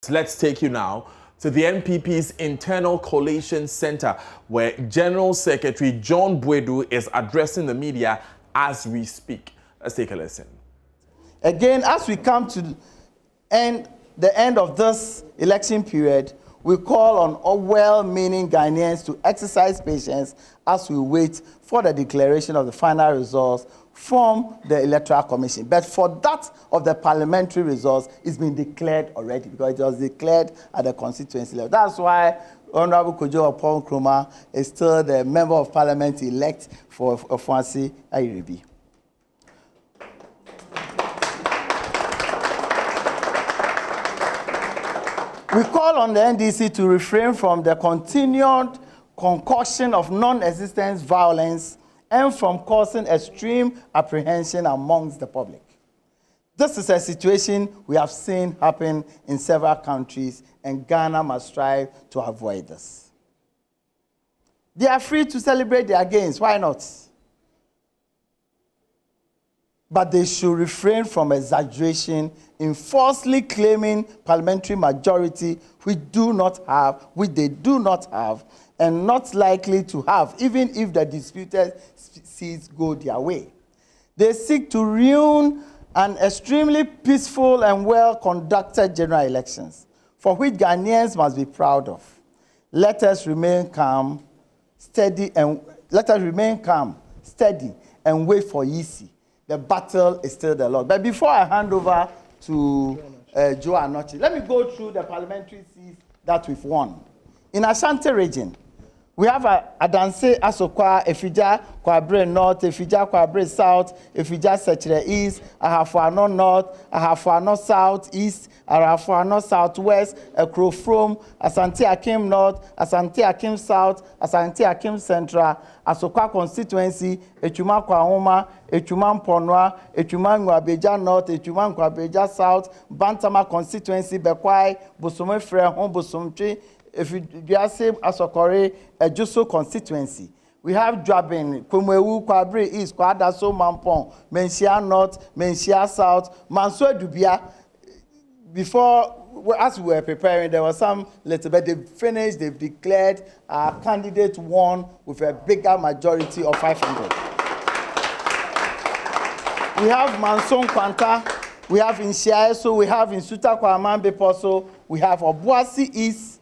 Let's take you now to the NPP's Internal Coalition Center, where General Secretary John Buedu is addressing the media as we speak. Let's take a listen. Again, as we come to the end of this election period, we call on all well-meaning Ghanaians to exercise patience as we wait for the declaration of the final results from the Electoral Commission. But for that of the parliamentary results, it's been declared already because it was declared at the constituency level. That's why Honorable Kojo Opon-Nkrumah is still the Member of Parliament elect for Ofuasi Ayiribi. We call on the NDC to refrain from the continued concoction of non-existent violence and from causing extreme apprehension amongst the public. This is a situation we have seen happen in several countries, and Ghana must strive to avoid this. They are free to celebrate their gains, why not? But they should refrain from exaggeration in falsely claiming parliamentary majority which they do not have, and not likely to have, even if the disputed seats go their way. They seek to ruin an extremely peaceful and well-conducted general elections, for which Ghanaians must be proud of. Let us remain calm, steady, and wait for easy. The battle is still the Lord. But before I hand over to Joe Anochi, let me go through the parliamentary seats that we've won. In Ashanti region, we have Adanse Asokwa, Efija Kwabre North, Efija Kwabre South, Efija Sechere East, Ahafuano North, Ahafuano South East, Ahafuano Southwest, Ekrofrom, Asante Akim North, Asante Akim South, Asante Akim Central, Asokwa Constituency, Echuma Kwahoma, Echuma Mponwa, Echuma Ngwabeja North, Echuma Ngwabeja South, Bantama Constituency, Bekwai, Bosomme Frehon, Bosomtri. If you say Asokore, a Juso constituency, we have Dwabin, Kumwewu, Kwabre East, Kwadaso, Mampong, Mensia North, Mensia South, Mansour Dubia. Before, as we were preparing, there was some little bit. They've finished, they've declared our candidate won with a bigger majority of 500. We have Manson Kwanta, we have in Shiaeso, we have in Suta Kwaman Beposo, we have Obuasi East.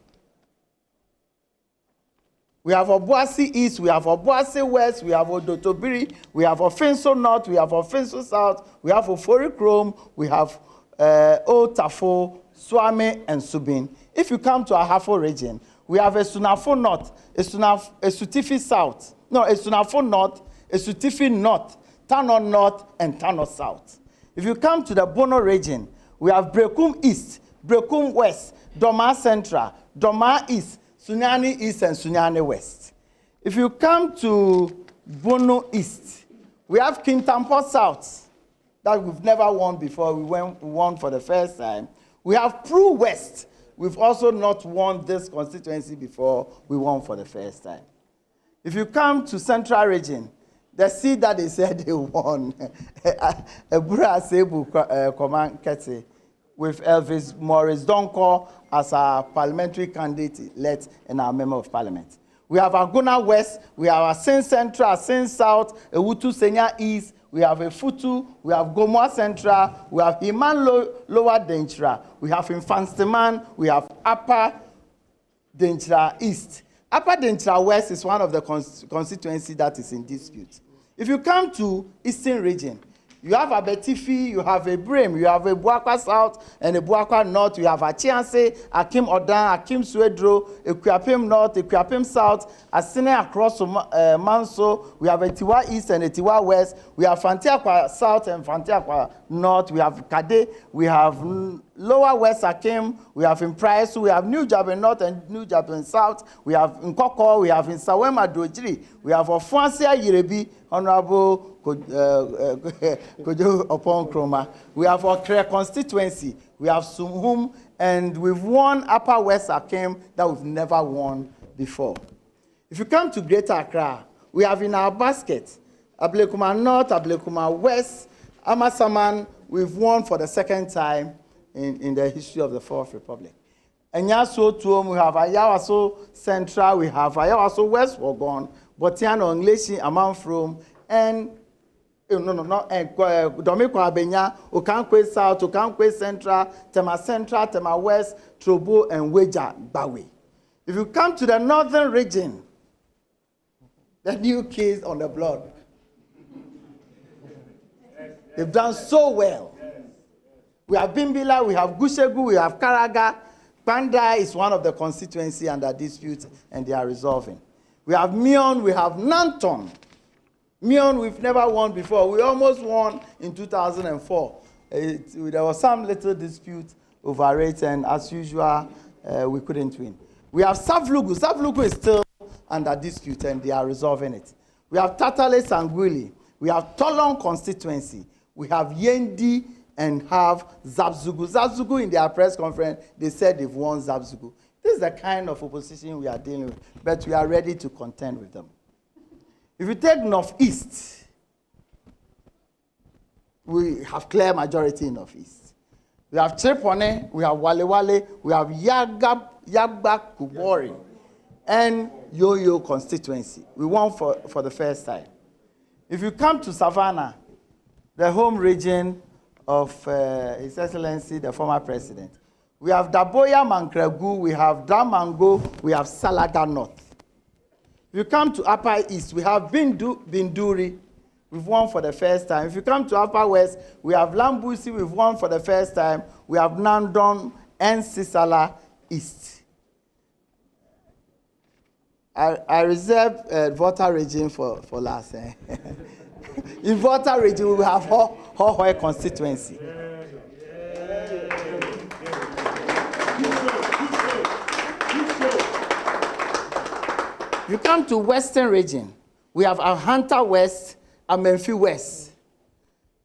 We have Obuasi East, we have Obuasi West, we have Odotobiri, we have Ofenso North, we have Ofenso South, we have Ofori Chrome, we have Otafo, Swame, and Subin. If you come to Ahafo region, we have Esunafo North, Esutifi South, no, Esunafo North, Esutifi North, Tano North, and Tano South. If you come to the Bono region, we have Brekum East, Brekum West, Doma Central, Doma East, Sunyani East and Sunyani West. If you come to Bono East, we have Kintampo South that we've never won before. We won for the first time. We have Pru West. We've also not won this constituency before. We won for the first time. If you come to Central Region, the seat that they said they won, Ebura Asebu Command Kete, with Elvis Morris Donko as our parliamentary candidate elect and our member of parliament. We have Aguna West, we have Asin Central, Asin South, Ewutu Senya East, we have Efutu, we have Gomoa Central, we have Himan Lower Denchira, we have Infansteman, we have Upper Denchira East. Upper Denchira West is one of the constituencies that is in dispute. If you come to Eastern Region, you have a Betifi, you have a Brim, you have a Buakwa South and a Buakwa North, you have a Chianse, Akim Odan, Akim Suedro, a Kuapim North, a Kuapim South, a Sine across Manso, we have a Tiwa East and a Tiwa West, we have Fantiakwa South and Fantiakwa North, we have Kade, we have Lower West Akim, we have in Price, we have New Jabin North and New Jabin South, we have in Koko, we have in Sawema Dojiri, we have Ofuansia Yirebi, Honorable Kojo Opon-Nkrumah. We have our constituency, we have Sumhum, and we've won Upper West Akim that we've never won before. If you come to Greater Accra, we have in our basket Ablekuma North, Ablekuma West, Amasaman, we've won for the second time in the history of the Fourth Republic. Enyaso Tuom, we have Ayawaso Central, we have Ayawaso West Wogon, Botiano English, Amanfrom, and Domiko Abenya, Okankwe South, Okankwe Central, Tema West, Trobo, and Weja Bawe. If you come to the northern region, the new kids on the block, they've done so well. We have Bimbila, we have Gushegu, we have Karaga. Panda is one of the constituency under dispute, and they are resolving. We have Mion, we have Nanton. Mion, we've never won before. We almost won in 2004. There was some little dispute over it, and as usual, we couldn't win. We have Savlugu. Savlugu is still under dispute, and they are resolving it. We have Tatale Sangwili. We have Tolon constituency. We have Yendi and have Zabzugu. Zabzugu, in their press conference, they said they've won Zabzugu. This is the kind of opposition we are dealing with, but we are ready to contend with them. If you take Northeast, we have clear majority in Northeast. We have Tripone, we have Walewale, we have Yagba Kubori, and Yo-Yo constituency. We won for the first time. If you come to Savannah, the home region of His Excellency, the former president, we have Daboya Mankregu, we have Damango, we have Salaga North. If you come to Upper East, we have Binduri, we've won for the first time. If you come to Upper West, we have Lambusi, we've won for the first time. We have Nandon and Sisala East. I reserve Volta region for last. In Volta region, we will have Hohoe constituency. You come to Western region, we have Ahanta West, Amenfi West,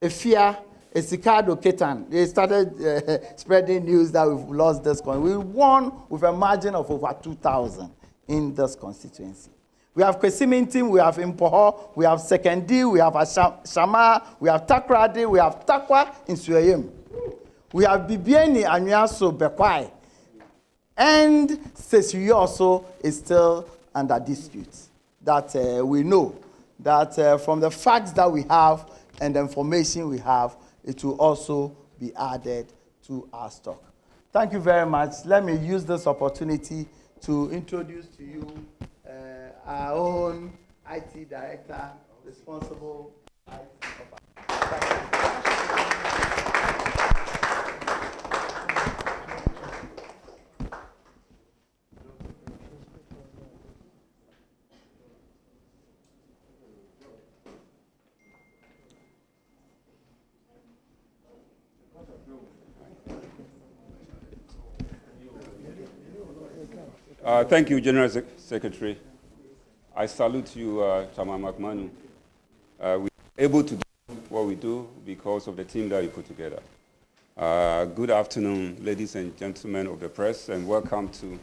Efia, Esikado Ketan. They started spreading news that we've lost this one. We won with a margin of over 2,000 in this constituency. We have Kwesimintim, we have Impoho, we have Sekendi, we have Shama, we have Takradi, we have Takwa in Suayim. We have Bibieni Anyaso Bekwai. And Sesuyo also is still under dispute. That we know that from the facts that we have and the information we have, it will also be added to our stock. Thank you very much. Let me use this opportunity to introduce to you our own IT director, responsible IT Thank you, General Secretary. I salute you, Chairman McMahon. We're able to do what we do because of the team that you put together. Good afternoon, ladies and gentlemen of the press, and welcome to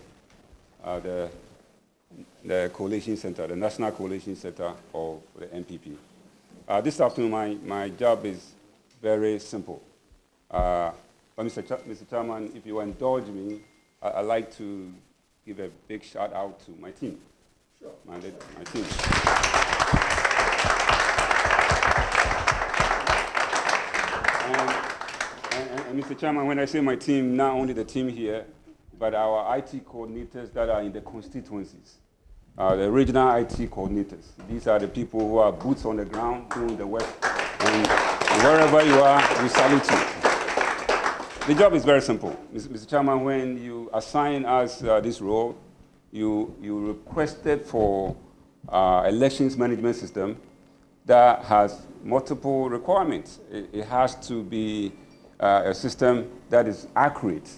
the Coalition Center, the National Coalition Center of the NPP. This afternoon, my job is very simple. But Mr. Chairman, if you indulge me, I'd like to give a big shout out to my team. Sure. My team. And Mr. Chairman, when I say my team, not only the team here, but our IT coordinators that are in the constituencies, the regional IT coordinators. These are the people who are boots on the ground doing the work. And wherever you are, we salute you. The job is very simple. Mr. Chairman, when you assign us this role, you requested for elections management system that has multiple requirements. It has to be a system that is accurate.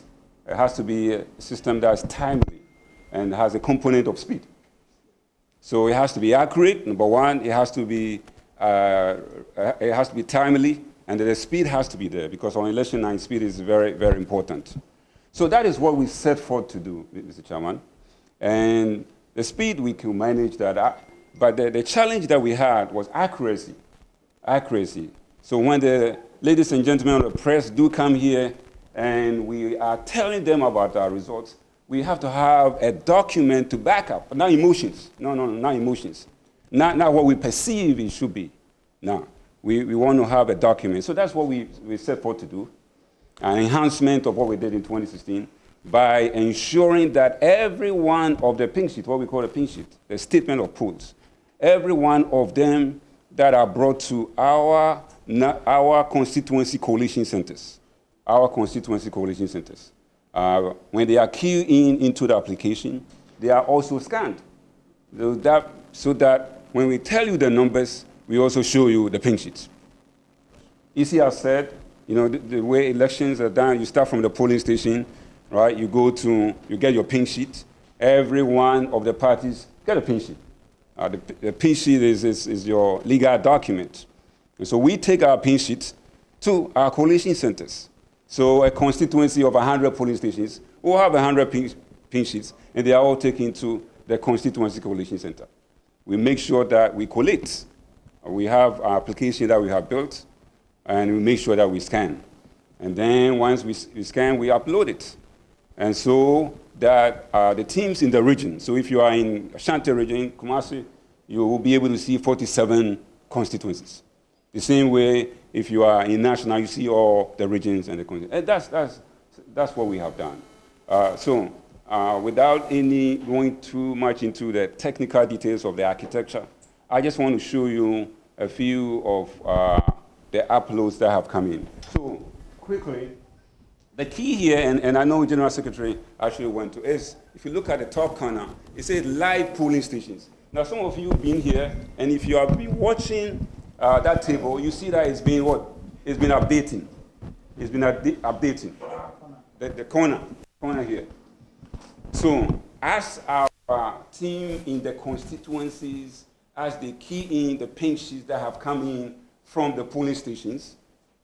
It has to be a system that is timely and has a component of speed. So it has to be accurate, number one. It has to be timely. And the speed has to be there because on election night, speed is very, very important. So that is what we set forth to do, Mr. Chairman. And the speed, we can manage that. But the challenge that we had was accuracy. Accuracy. So when the ladies and gentlemen of the press do come here and we are telling them about our results, we have to have a document to back up. Not emotions. No, not emotions. Not what we perceive it should be. No, we want to have a document. So that's what we set forth to do. An enhancement of what we did in 2016 by ensuring that every one of the pink sheet, what we call a pink sheet, the statement of polls, every one of them that are brought to our constituency coalition centers, when they are keyed into the application, they are also scanned. So that when we tell you the numbers, we also show you the pink sheets. ECR said, you know, the way elections are done, you start from the polling station, right? You get your pink sheet. Every one of the parties get a pink sheet. The pink sheet is your legal document. And so we take our pink sheets to our coalition centers. So a constituency of 100 polling stations will have 100 pink sheets, and they are all taken to the constituency coalition center. We make sure that we collate. We have our application that we have built, and we make sure that we scan. And then once we scan, we upload it. And so that the teams in the region, so if you are in Ashanti region, Kumasi, you will be able to see 47 constituencies. The same way, if you are in national, you see all the regions and the constituencies. And that's what we have done. Without going too much into the technical details of the architecture, I just want to show you a few of the uploads that have come in. So quickly, the key here, and I know General Secretary actually went to, is if you look at the top corner, it says live polling stations. Now, some of you have been here, and if you have been watching that table, you see that it's been what? It's been updating. It's been updating. The corner here. So, as our team in the constituencies, as they key in the pink sheets that have come in from the polling stations,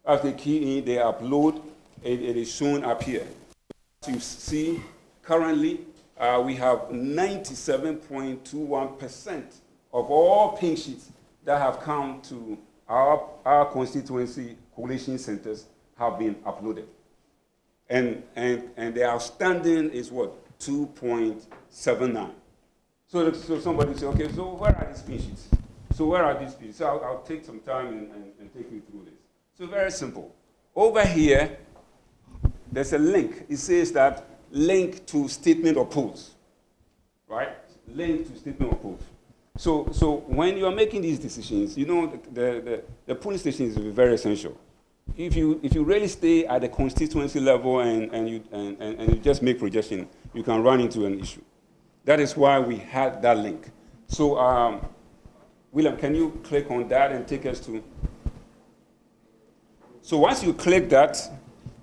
as they key in, they upload, it is shown up here. As you see, currently, we have 97.21% of all pink sheets that have come to our constituency coalition centers have been uploaded. And the outstanding is what? 2.79. So somebody say, okay, so where are these pink sheets? So where are these pink sheets? So I'll take some time and take you through this. So very simple. Over here, there's a link. It says that link to statement of polls, right? Link to statement of polls. So when you are making these decisions, you know the polling station is very essential. If you really stay at the constituency level and you just make projection, you can run into an issue. That is why we had that link. So William, can you click on that and take us to? So once you click that,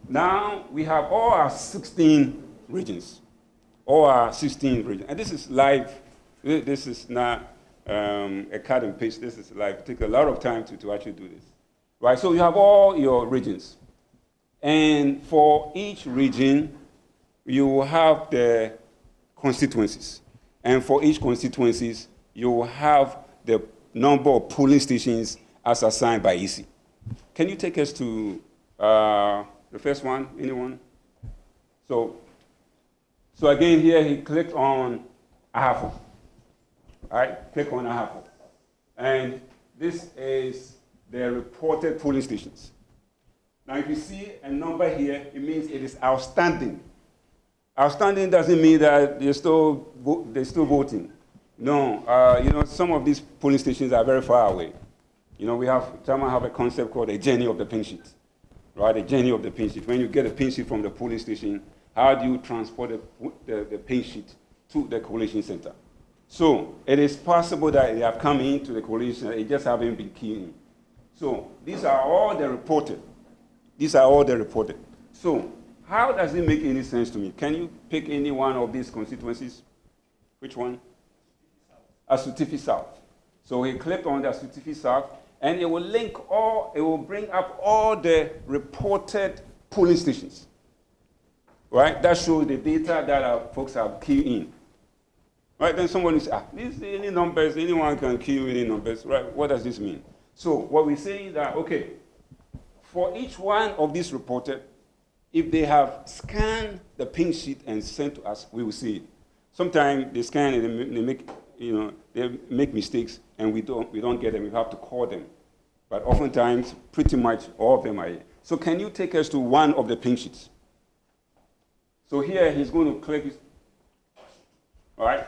now we have all our 16 regions. All our 16 regions. And this is live. This is not a cut and paste. This is live. It takes a lot of time to actually do this. Right? So you have all your regions. And for each region, you will have the constituencies. And for each constituencies, you will have the number of polling stations as assigned by EC. Can you take us to the first one? Anyone? So again, here he clicked on Ahafo. All right, click on Ahafo. And this is the reported polling stations. Now, if you see a number here, it means it is outstanding. Outstanding doesn't mean that they're still voting. No, you know, some of these polling stations are very far away. You know, Chama have a concept called a journey of the pink sheet, right? A journey of the pink sheet. When you get a pink sheet from the polling station, how do you transport the pink sheet to the coalition center? So it is possible that they have come into the coalition, it just haven't been keyed in. So these are all the reported. These are all the reported. So how does it make any sense to me? Can you pick any one of these constituencies? Which one? Asutifi South. So he clicked on the Asutifi South, and it will it will bring up all the reported polling stations. Right? That shows the data that our folks have keyed in. Right? Then someone will say, these any numbers, anyone can key in any numbers. Right? What does this mean? So what we say is that, okay, for each one of these reported, if they have scanned the pink sheet and sent to us, we will see it. Sometimes they scan and they make, they make mistakes, and we don't get them. We have to call them. But oftentimes, pretty much all of them are here. So can you take us to one of the pink sheets? So here he's going to click. All right.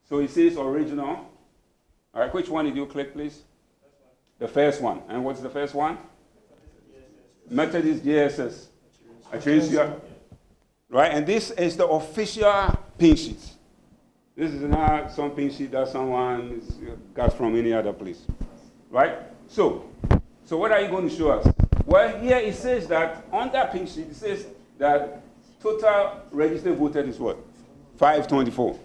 So it says original. All right. Which one did you click, please? The first one. And what's the first one? Methodist JSS. Right, and this is the official pink sheet. This is not some pink sheet that someone got from any other place. Right? So what are you going to show us? Well, here it says that on that pink sheet, it says that total registered voters is what? 524.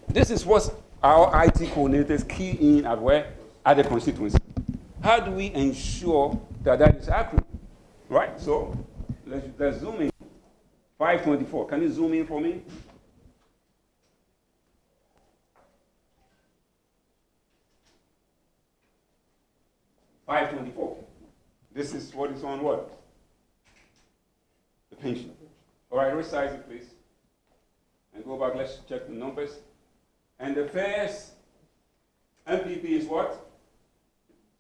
This is what our IT coordinators key in at where? At the constituency. How do we ensure that that is accurate? Right? So let's zoom in. 524. Can you zoom in for me? $524. This is what is on what? The pension. All right, resize it, please. And go back. Let's check the numbers. And the first NPP is what?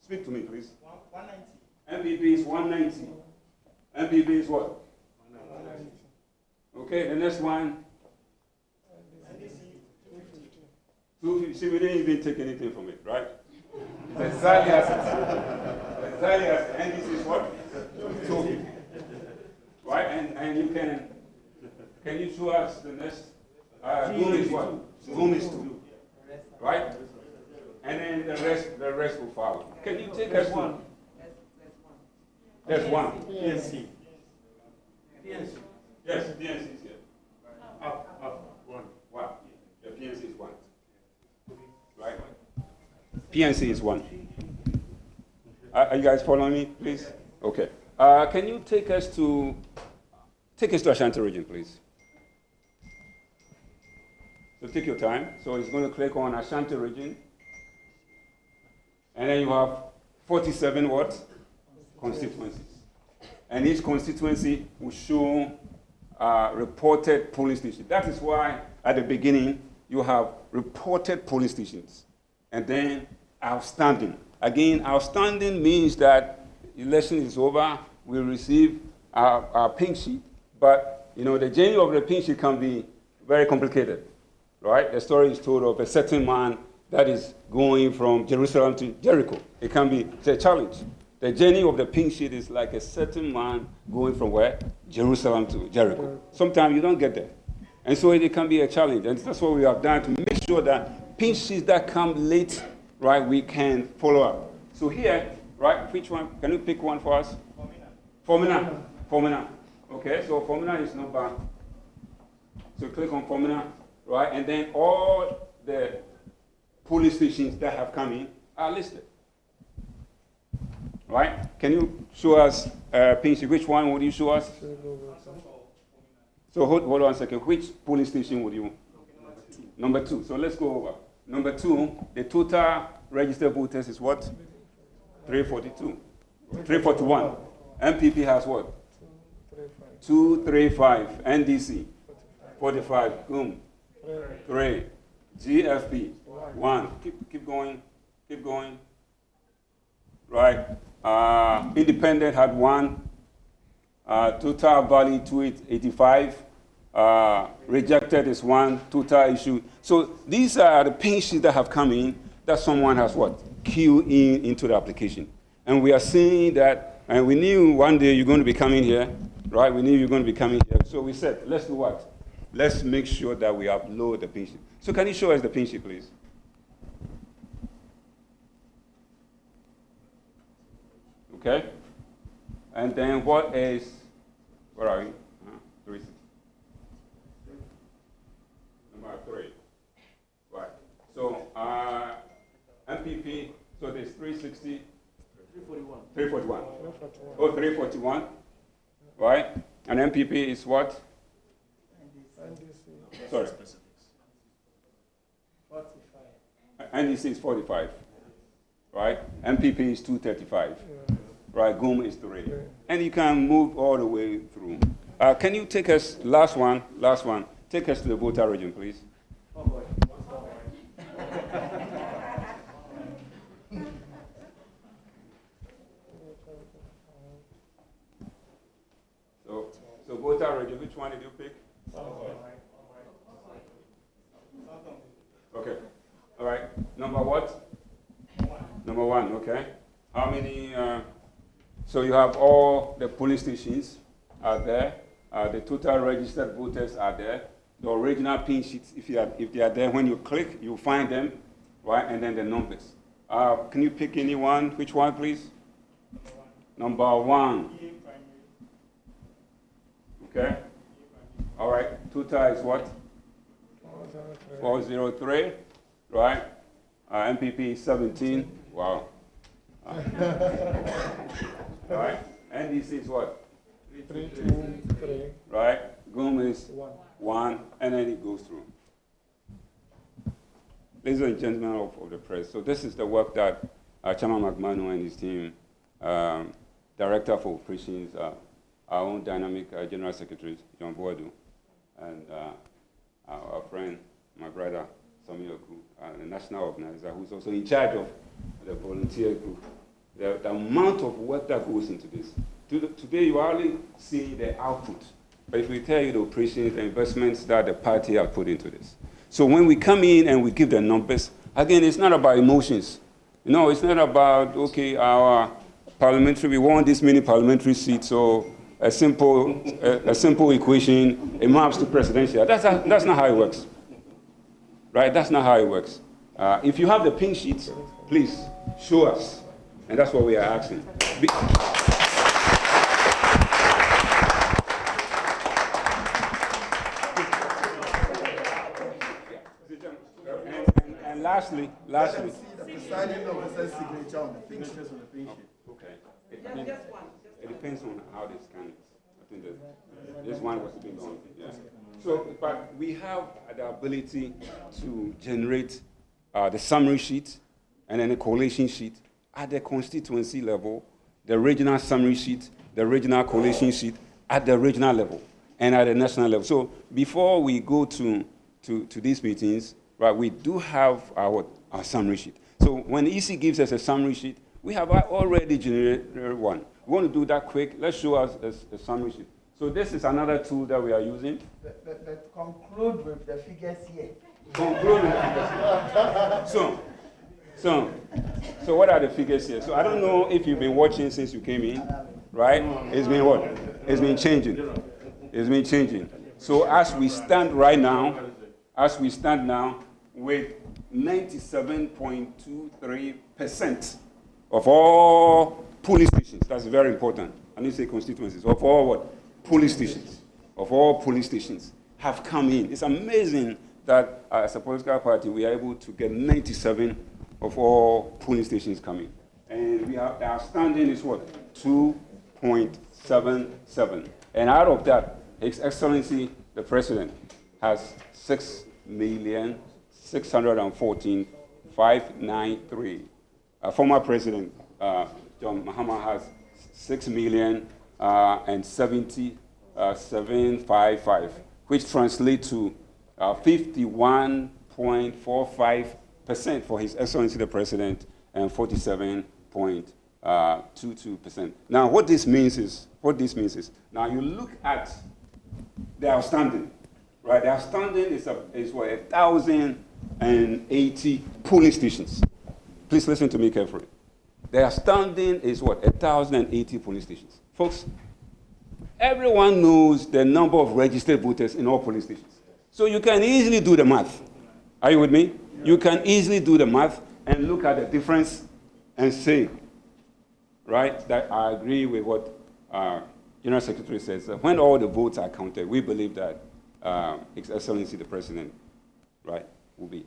Speak to me, please. 190. NPP is 190. NPP is what? 190. Okay, the next one. 250. See, we didn't even take anything from it, right? It's exactly as it is. Exactly as it is. And this is what? 250. Right? And you can you show us the next? Zoom is what? Zoom is 2. Right? And then the rest will follow. Can you take us one? There's one. PNC. PNC. Yes, PNC is here. Up. One. The PNC is 1. Right? PNC is 1. Are you guys following me, please? Okay. Can you take us to Ashanti region, please? So take your time. So it's going to click on Ashanti region. And then you have 47 what? Constituencies. And each constituency will show reported polling stations. That is why at the beginning you have reported polling stations. And then outstanding. Again, outstanding means that election is over, we receive our pink sheet, but the journey of the pink sheet can be very complicated. Right? The story is told of a certain man that is going from Jerusalem to Jericho. It's a challenge. The journey of the pink sheet is like a certain man going from where? Jerusalem to Jericho. Sometimes you don't get there. And so it can be a challenge. And that's what we have done to make sure that pink sheets that come late, right, we can follow up. So here, right, which one? Can you pick one for us? Formina. Okay, so Formina is number. So click on Formina, right? And then all the police stations that have come in are listed. Right? Can you show us, Pinchy, which one would you show us? So hold on a second. Which police station would you? Number 2. So let's go over. Number 2, the total registered voters is what? 342. 341. NPP has what? 235. NDC? 45. Boom. 3. GFP? 1. Keep going. Right. Independent had 1. Total value 285. Rejected is 1. Total issue. So these are the pink sheets that have come in that someone has what? Queued into the application. And we are seeing that, and we knew one day you're going to be coming here, right? We knew you're going to be coming here. So we said, let's do what? Let's make sure that we upload the pink sheet. So can you show us the pink sheet, please? Okay. And then where are we? 3. Number 3. Right. So MPP, so there's 360. 341. Oh, 341. Right. And MPP is what? Sorry. 45. NDC is 45. Right. MPP is 235. right? GUM is 3. And you can move all the way through. Can you take us, last one, take us to the voter region, please. Oh, boy. So voter region, which one did you pick? Okay. All right. Number what? Number 1, okay. How many? So you have all the police stations are there. The total registered voters are there. The original pin sheets, if they are there, when you click, you find them, right? And then the numbers. Can you pick any one? Which one, please? Number 1. Okay. All right. Total is what? 403. Right. NPP is 17. Wow. All right. NDC is what? 3, 2, 3. Right. GUM is 1, and then it goes through. Ladies and gentlemen of the press, so this is the work that Chairman McMahon and his team, Director for Operations, our own dynamic General Secretary, John Boadu, and our friend, my brother, Samuel Oku, the national organizer, who's also in charge of the volunteer group. The amount of work that goes into this. Today, you hardly see the output. But if we tell you the operations, the investments that the party have put into this. So when we come in and we give the numbers, again, it's not about emotions. You know, it's not about, okay, our parliamentary, we want this many parliamentary seats, so a simple equation, it maps to presidential. That's not how it works. Right? That's not how it works. If you have the pink sheets, please show us. And that's what we are asking. And lastly. See the presiding officer's signature on the pink sheet. Okay. It depends on how they scan it. I think that this one was a bit long. Yeah. So, but we have the ability to generate the summary sheet and then the collation sheet at the constituency level, the regional summary sheet, the regional collation sheet at the regional level and at the national level. So before we go to these meetings, right, we do have our summary sheet. So when EC gives us a summary sheet, we have already generated one. We want to do that quick. Let's show us a summary sheet. So this is another tool that we are using. But conclude with the figures here. Conclude with the figures. So what are the figures here? So I don't know if you've been watching since you came in, right? It's been what? It's been changing. It's been changing. So as we stand now with 97.23% of all police stations, that's very important. I need to say constituencies, of all what? Police stations, of all police stations have come in. It's amazing that as a political party, we are able to get 97 of all polling stations coming. And our standing is what? 2.77. And out of that, His Excellency, the President, has 6,614,593. Former President, John Mahama, has 6,070,755, which translates to 51.45% for His Excellency the President and 47.22%. Now, what this means is, now you look at the outstanding, right? The outstanding is what, 1,080 polling stations. Please listen to me carefully. The outstanding is what, 1,080 polling stations. Folks, everyone knows the number of registered voters in all polling stations. So you can easily do the math. Are you with me? You can easily do the math and look at the difference and say, right, that I agree with what General Secretary says. When all the votes are counted, we believe that His Excellency the President, right, will be.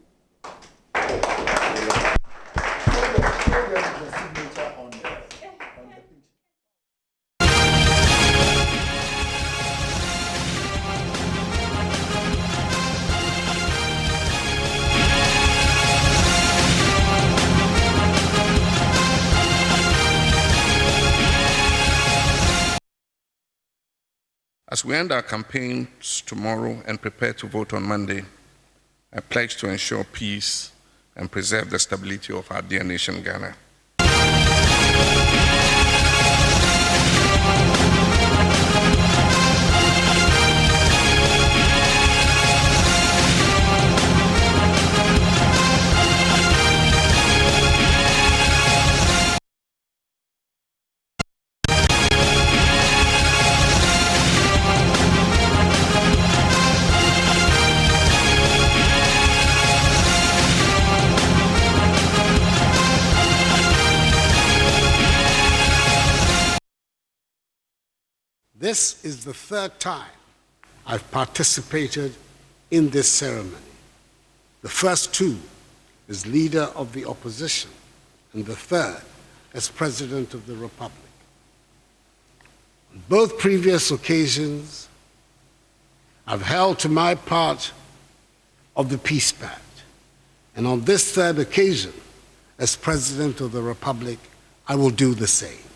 As we end our campaigns tomorrow and prepare to vote on Monday, I pledge to ensure peace and preserve the stability of our dear nation, Ghana. This is the third time I've participated in this ceremony. The first two as leader of the opposition, and the third as President of the Republic. On both previous occasions, I've held to my part of the peace pact, and on this third occasion, as President of the Republic, I will do the same.